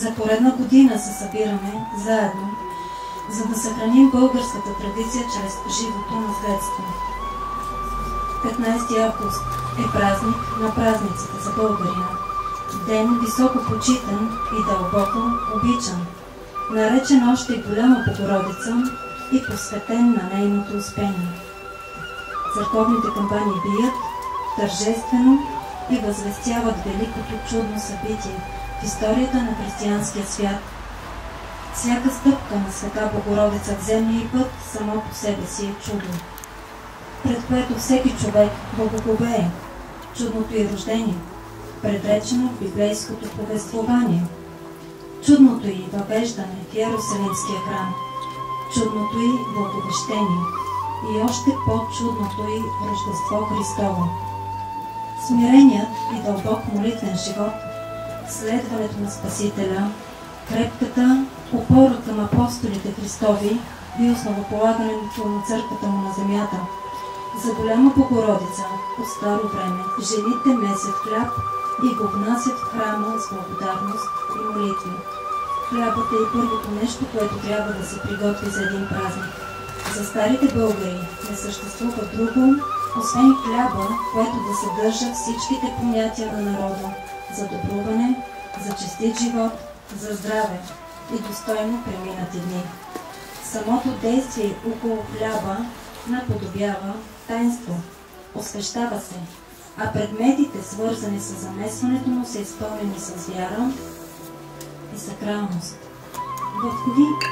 За поредна година се събираме заедно, за да съхраним българската традиция чрез живото наследство. 15 август е празник на празниците за българина. Ден високо почитан и дълбоко обичан, наречен още и Голяма Богородица и посветен на нейното успение. Църковните камбани бият тържествено и възвестяват великото чудно събитие в историята на християнския свят. Всяка стъпка на Света Богородица в земния път само по себе си е чудо, пред което всеки човек благоговее. Чудното й рождение, предречено в библейското повествование, чудното й въвеждане в Йерусалимския храм, чудното й благовещение и още по-чудното й Рождество Христово. Смиреният и дълбок молитвен живот, следването на Спасителя, крепката опора към апостолите Христови и основополагането на църквата му на земята. За Голяма Богородица от старо време жените месят хляб и го внасят в храма с благодарност и молитви. Хлябът е и първото нещо, което трябва да се приготви за един празник. За старите българи не съществува друго, освен хляба, което да съдържа всичките понятия на народа за добруване, за честит живот, за здраве и достойно преминати дни. Самото действие около хляба наподобява таинство, освещава се, а предметите, свързани с замесването му, са изпълнени с вяра и сакралност. В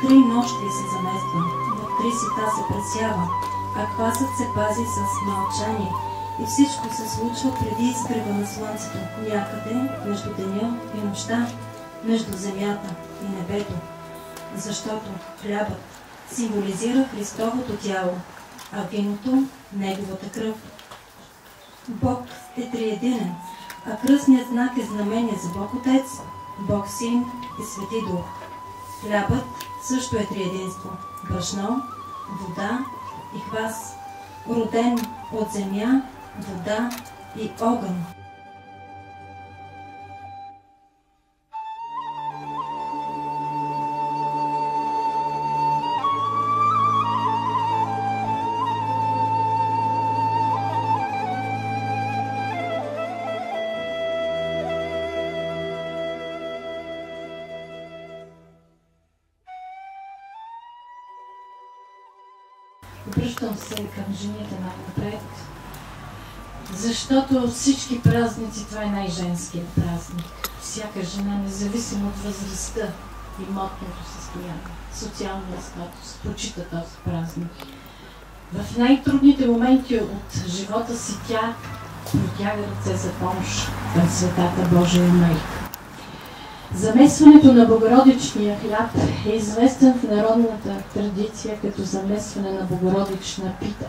три нощи се замества, в 3 сита се пресява, а квасът се пази с мълчание и всичко се случва преди изгрева на слънцето, някъде между деня и нощта, между земята и небето, защото хлябът символизира Христовото тяло, а виното – Неговата кръв. Бог е триединен, а кръстният знак е знамение за Бог Отец, Бог Син и Свети Дух. Хлябът също е триединство – брашно, вода и квас, роден от земя, вода и огън. Обръщам се към жените най-напред, защото от всички празници това е най-женският празник. Всяка жена, независимо от възрастта, имотното състояние, социалния статус, почита този празник. В най-трудните моменти от живота си тя протяга ръце за помощ към Светата Божия Майка. Замесването на Богородичния хляб е известен в народната традиция като замесване на Богородична пита.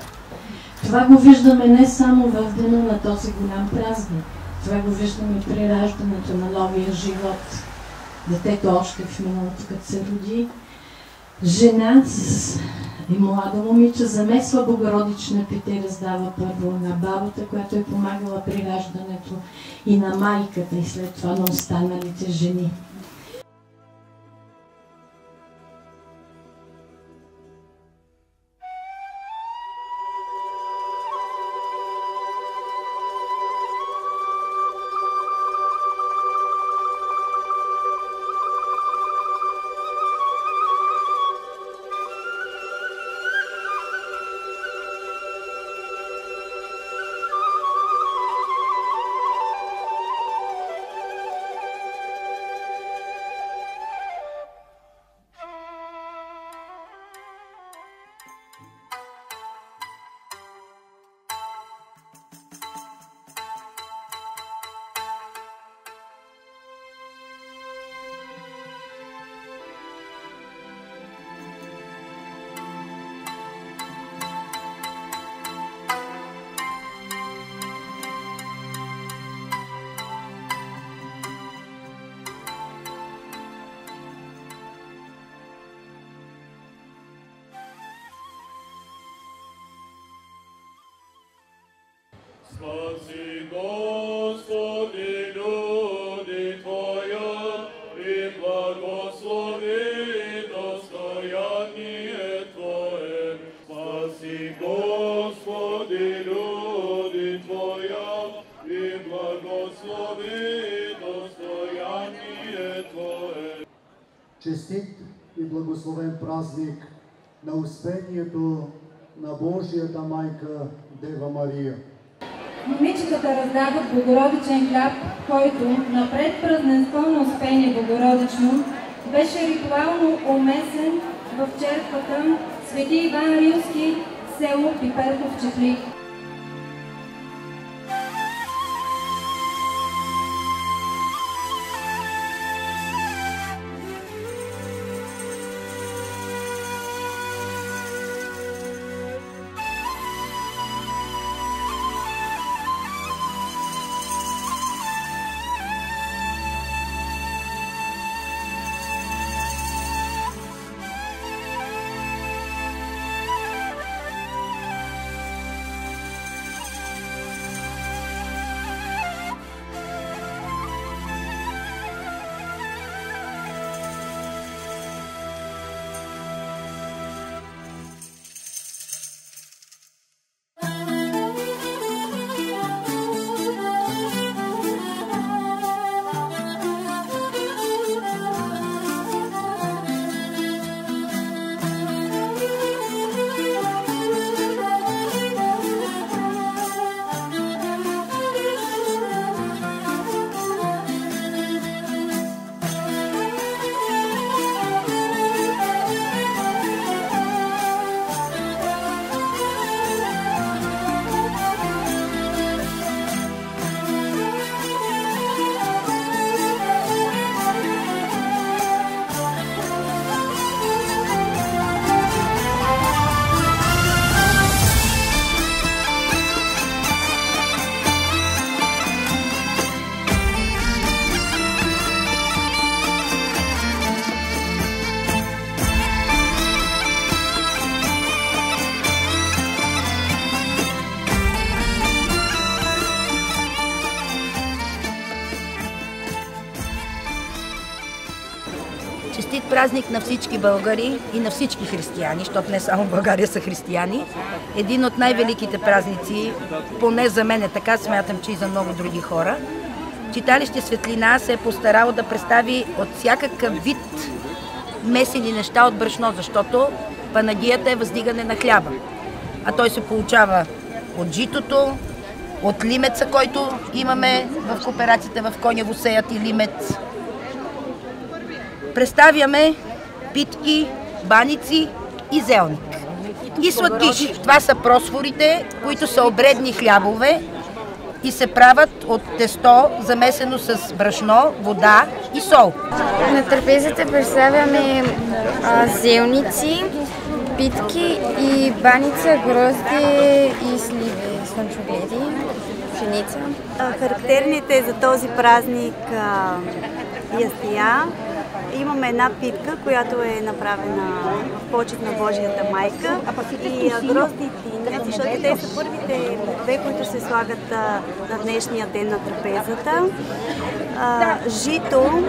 Това го виждаме не само в дена на този голям празник, това го виждаме при раждането на новия живот. Детето още в миналото, като се роди, жена и млада момиче замесва Богородична пита и раздава първо на бабата, която е помагала при раждането, и на майката, и след това на останалите жени. Спаси, Господи, люди Твоя, и благо Честит и благословен празник на Успението на Божията майка Дева Мария. Момичетата раздават богородичен хляб, който напред празненство на Успение Богородично беше ритуално умесен в черквата Свети Иван Рилски, село Пиперков Чифлик. Честит празник на всички българи и на всички християни, защото не само в България са християни. Един от най-великите празници, поне за мен е така, смятам, че и за много други хора. Читалище Светлина се е постарало да представи от всякакъв вид месени неща от брашно, защото панагията е въздигане на хляба. А той се получава от житото, от лимеца, който имаме в кооперацията в Конево сеят и лимец. Представяме питки, баници и зелник. И сладкиш. Това са просфорите, които са обредни хлябове и се правят от тесто, замесено с брашно, вода и сол. На трапезата представяме зелници, питки и баница, грозде и сливи, слънчогледи, пшеница. Характерните за този празник ястия. Имаме една питка, която е направена в почет на Божията майка, и грозди и тиня, защото те са първите плодове, които се слагат на днешния ден на трапезата. Жито,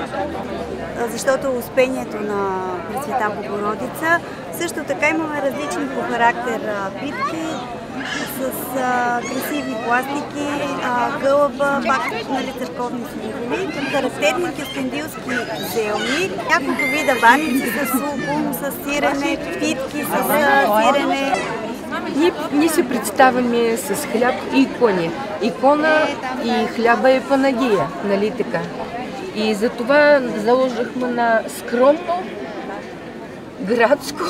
защото Успението на Пресвета Богородица. Също така имаме различни по характер питки с красиви пластики, гълъба, пак църковни сливи, характерни кюстендилски зелни, няколко вида баници с лукум, с сирене, питки с сирене. Ние се представяме с хляб и икони. Икона и хляба е панагия, нали така? И затова заложихме на скромно, градско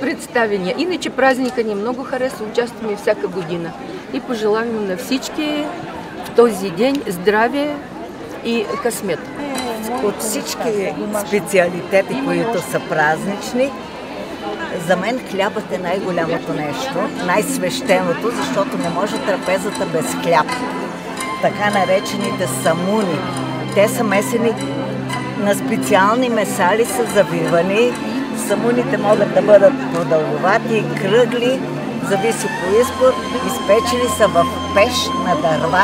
представения. Иначе празника ни много харесва, участваме всяка година. И пожелаваме на всички в този ден здраве и късмет. От всички специалитети, които са празнични, за мен хлябът е най-голямото нещо, най-свещеното, защото не може трапезата без хляб. Така наречените самуни. Те са месени на специални месали, са завивани. Самуните могат да бъдат продълговати, кръгли, зависи по избор. Изпечени са в пеш на дърва.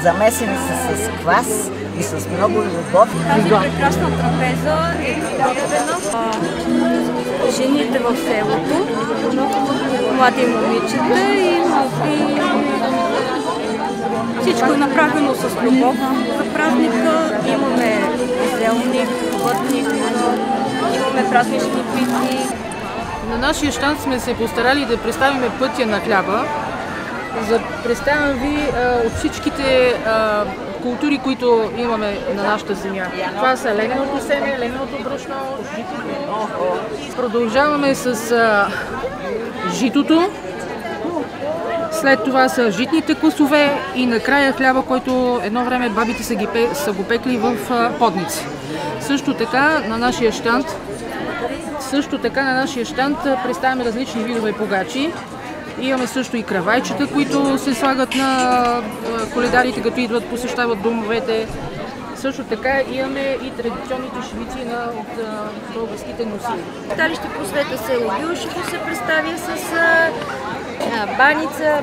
Замесени са с квас и с много любов. Тази прекрасна трапеза е подготвена жените в селото, млади момичета и всичко е направено с любов. За празника имаме зелник, плътник, имаме празнични питки. На нашия щанд сме се постарали да представим пътя на хляба. Представям ви от всичките култури, които имаме на нашата земя. Това са лененото семе, лененото брашно, житото. Продължаваме с житото. След това са житните класове и накрая хляба, който едно време бабите са го пекли в подници. Също така на нашия щанд представяме различни видове погачи. Имаме също и кравайчета, които се слагат на коледарите, като идват, посещават домовете. Също така имаме и традиционните шевици от българските носии. Читалище Просвета село Гюшево се представя с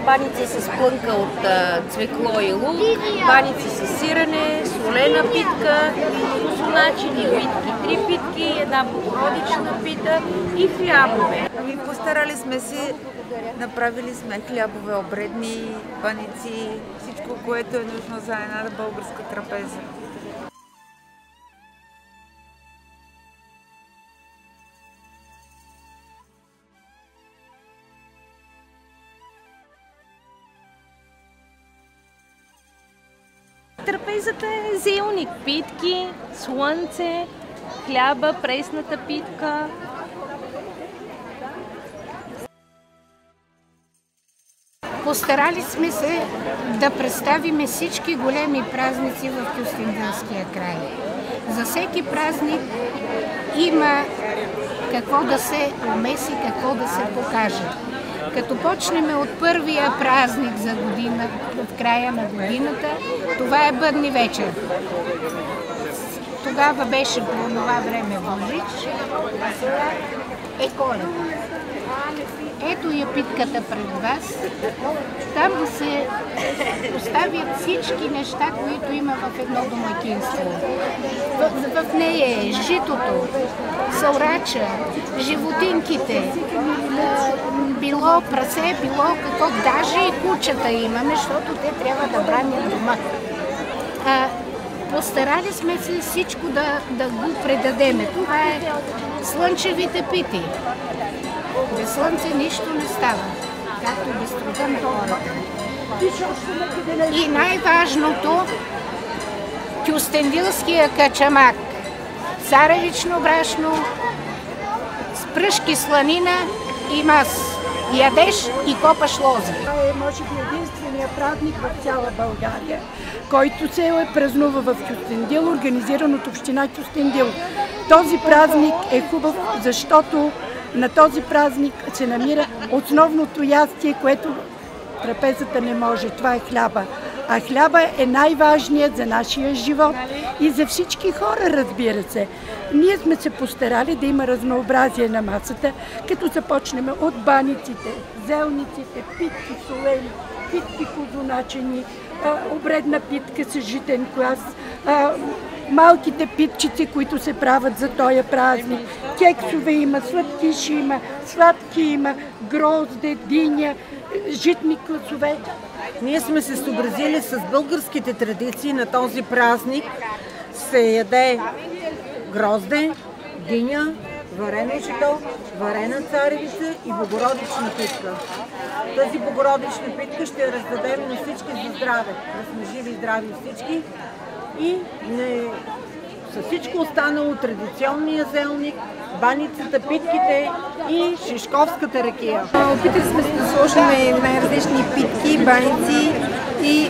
баници с плънка от цвекло и лук, баници с сирене, солена питка, косоначини, уитки, 3 питки, една богородична пита и хлябове. Постарали сме се, направили сме хлябове, обредни, баници, всичко, което е нужно за една българска трапеза. Трапезата е зелник, питки, слънце, хляба, пресната питка. Постарали сме се да представим всички големи празници в Кюстендилския край. За всеки празник има какво да се умеси, какво да се покаже. Като почнем от първия празник за година, от края на годината, това е Бъдни вечер. Тогава беше по това време Божич, а сега е Коледа. Ето я питката пред вас. Там да се поставят всички неща, които има в едно домакинство. В нея е житото, саурача, животинките, било прасе, било какво, даже и кучета имаме, защото те трябва да бранят дома. Постарали сме се всичко да го предадеме. Това е слънчевите пити. Без слънце нищо не става, както без труда на хората. И най-важното, кюстендилския качамак. Царевично брашно, с пръшки сланина и мас. Ядеш и копаш лози. Това е, може би, единствения празник в цяла България, който се празнува в Кюстендил, организиран от община Кюстендил. Този празник е хубав, защото на този празник се намира основното ястие, което трапезата не може. Това е хляба. А хляба е най-важният за нашия живот и за всички хора, разбира се. Ние сме се постарали да има разнообразие на масата, като започнем от баниците, зелниците, питки солени, питки козуначени, обредна питка с житен квас, малките питчици, които се правят за този празник. Кексове има, сладкиши има, сладки има, грозде, диня, житни класове. Ние сме се съобразили с българските традиции на този празник. Се яде грозде, диня, варено жито, варена царевица и богородична питка. Тази богородична питка ще я раздадем на всички за здраве, да сме живи и здрави всички. И с всичко останало, традиционния зелник, баницата, питките и шишковската ракия. Опитали сме се да сложим най-различни питки, баници и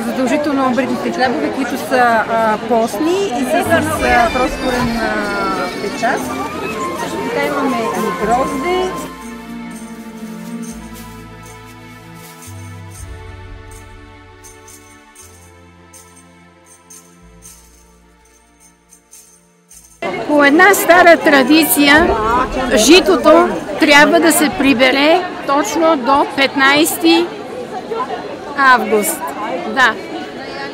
задължително обредните хлябове, които са постни и са с просфорен печат. Също така имаме и грозде. По една стара традиция, житото трябва да се прибере точно до 15 август. Да,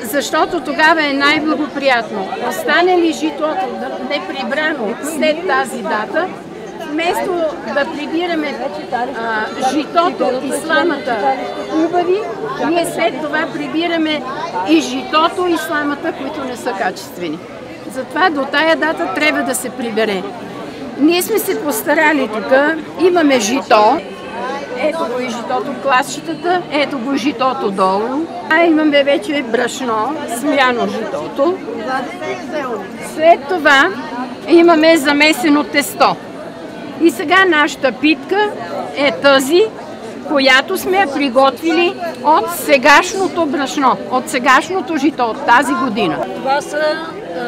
защото тогава е най-благоприятно. Остане ли житото неприбрано след тази дата, вместо да прибираме житото и сламата хубави, ние след това прибираме и житото и сламата, които не са качествени. Затова до тая дата трябва да се прибере. Ние сме се постарали тук. Имаме жито. Ето го и житото, класчетата. Ето го житото долу. Имаме вече брашно, смяно житото. След това имаме замесено тесто. И сега нашата питка е тази, която сме приготвили от сегашното брашно, от сегашното жито, от тази година. Това са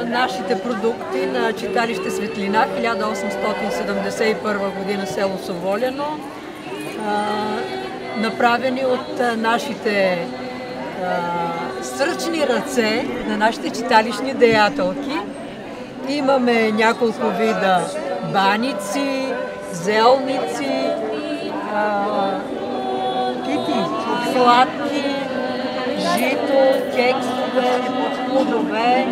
нашите продукти на читалище Светлина, 1871 година, село Соволяно, направени от нашите сръчни ръце на нашите читалищни деятелки. Имаме няколко вида баници, зелници, сладки, жито, кексове, плодове.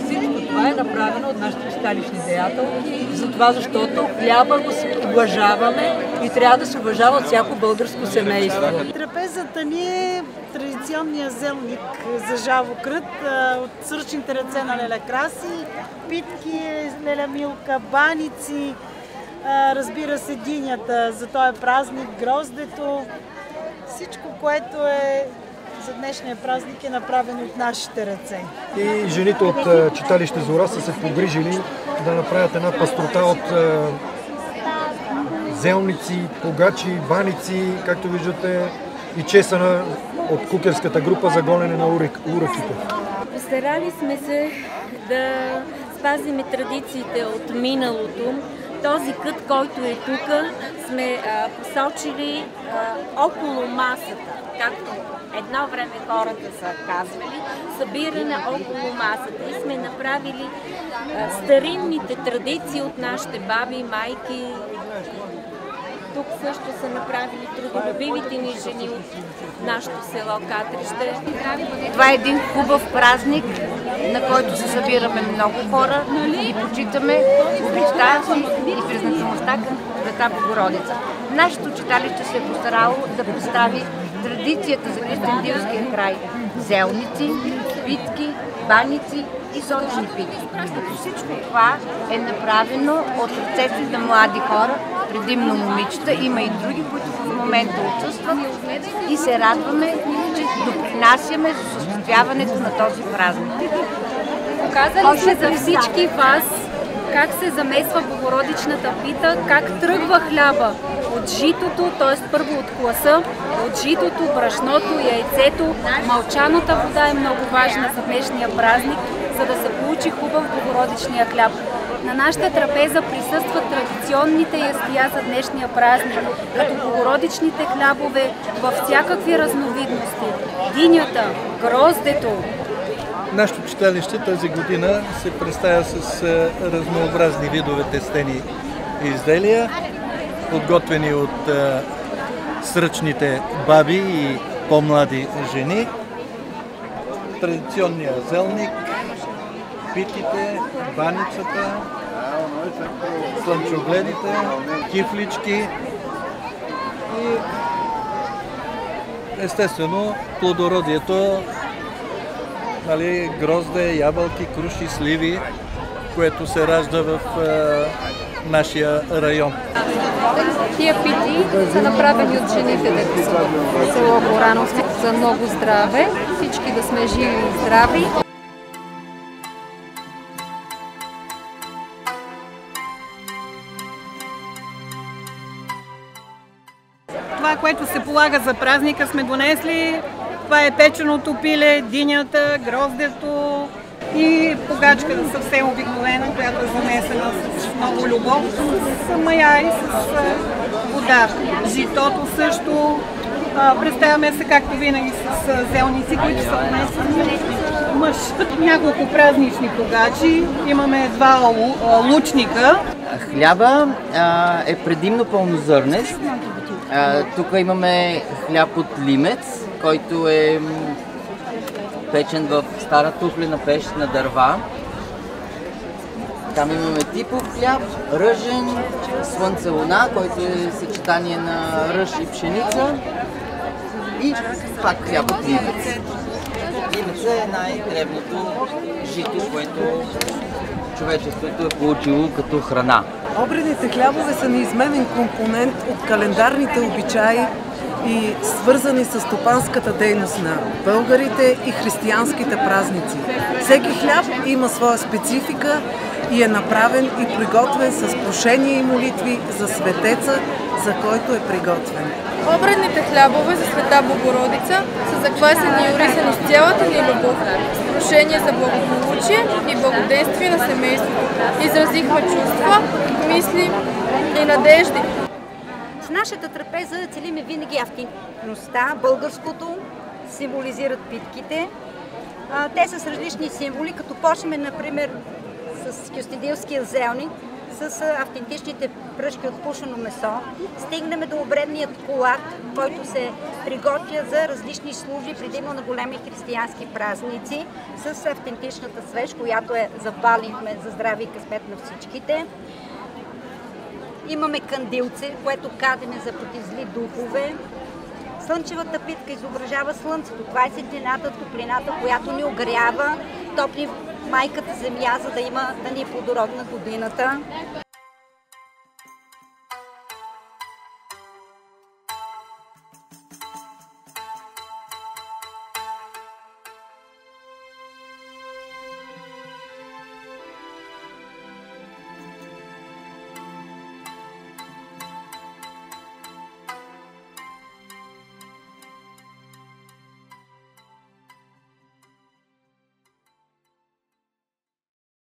Всичко това е направено от нашите читалищни деятелки, затова защото хляба го уважаваме и трябва да се уважава от всяко българско семейство. Трапезата ни е традиционния зелник за жавокрът от сръчните ръце на Леля Краси, питки, Леля Милка, баници, разбира се, динята за този празник, гроздето. Всичко, което е за днешния празник, е направено от нашите ръце. И жените от читалище Зора са се погрижили да направят една пастрота от зелници, погачи, баници, както виждате, и чесъна от кукерската група за гонене на уръките. Постарали сме се да спазим традициите от миналото. Този кът, който е тук, сме посочили около масата, както едно време хората са казвали, събиране около масата. И сме направили старинните традиции от нашите баби, майки. Тук също са направили трудолюбивите ни жени от нашето село Катрище. Това е един хубав празник, на който се събираме много хора и почитаме обичта и призначеността към Света Богородица. Нашето читалище се е постарало да представи традицията за Кюстендилския край. Зелници, питки, баници и сочни питки. Всичко това е направено от ръцете на млади хора, предимно момичета. Има и други, които в момента отсъстват и се радваме, че допринасяме за осъществяването на този празник. Показали се за всички вас как се замесва богородичната пита, как тръгва хляба от житото, т.е. първо от класа, от житото, брашното, яйцето. Мълчаната вода е много важна за днешния празник, за да се получи хубав богородичния хляб. На нашата трапеза присъстват традиционните ястия за днешния празник, като богородичните хлябове във всякакви разновидности. Динята, гроздето. Нашето читалище тази година се представя с разнообразни видове тестени изделия, подготвени от сръчните баби и по-млади жени. Традиционния зелник, питите, баницата, слънчогледите, кифлички и естествено плодородието, грозде, ябълки, круши, сливи, което се ражда в нашия район. Тия пити са направени от жените в село Горановци за много здраве, всички да сме живи и здрави. Това, което се полага за празника, сме донесли. Това е печеното пиле, динята, гроздето и погачката съвсем обикновена, която е замесена с много любов, с мая и с вода. Житото също. Представяме се, както винаги, с зелници, които са донесени. Мъж. Няколко празнични погачи. Имаме два лучника. Хляба е предимно пълнозърнест. Тук имаме хляб от лимец, който е печен в стара тухлена пещ на дърва. Там имаме типов хляб, ръжен, слънце-луна, който е съчетание на ръж и пшеница. И пак хляб от лимец. Лимец е най-древното жито, което човечеството е получило като храна. Обредните хлябове са неизменен компонент от календарните обичаи и свързани с стопанската дейност на българите и християнските празници. Всеки хляб има своя специфика и е направен и приготвен с прошения и молитви за светеца, за който е приготвен. Обредните хлябове за Света Богородица са заквасени и орисани с цялата ни любов, с прошение за благополучие и благоденствие на семейството. Изразихме чувства, мисли и надежди. С нашата трапеза целиме винаги автентичността, българското, символизират питките. Те са с различни символи, като почнем, например, с кюстендилския зелник, с автентичните пръшки от пушено месо, стигнем до обредният колат, който се приготвя за различни служби, предимно на големи християнски празници, с автентичната свеж, която запалихме за здраве и късмет на всичките. Имаме кандилце, което кадеме за против зли духове. Слънчевата питка изображава слънцето. Това е светлината, топлината, която ни огрява, топли майката земя, за да ни е плодородна годината.